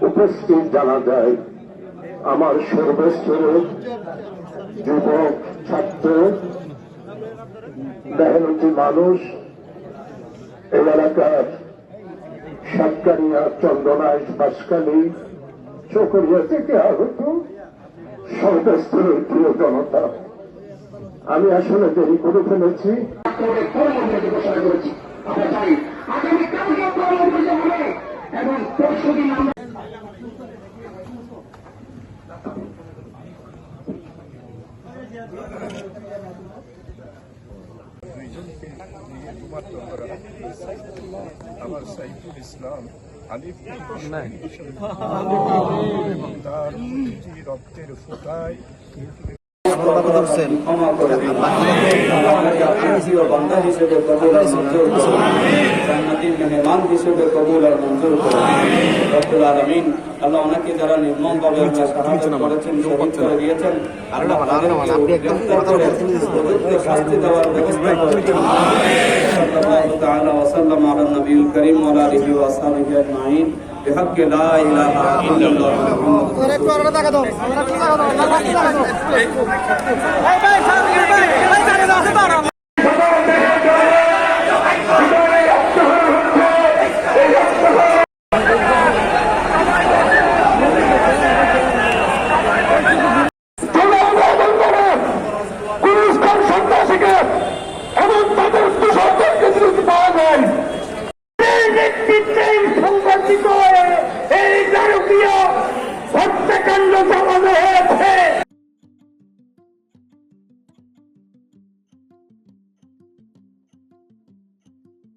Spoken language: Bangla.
উপস্থিত জানা যায় আমার সর্বস্তরের যুবক ছাত্র মেহনতি মানুষ এই এলাকার সাতকানিয়া, চন্দনাইশ, বাঁশখালী, চকরিয়া থেকে আগত সর্বস্তরের প্রিয় জনতা, আমি আসলে দেরি করে ফেলেছি। এবং পরশুদিন আমার সাইফুল ইসলাম আলিফ তার রক্তের ফোটায় আল্লাহ ওনাকে যারা নির্মমভাবে করেছেন, শহীদ করে দিয়েছেন, আল্লাহ শাস্তি দেওয়ার ব্যবস্থা করেছেন। وسلم على النبي الكريم وعلى آله وأصحابه أجمعين بحق لا إله إلا الله محمد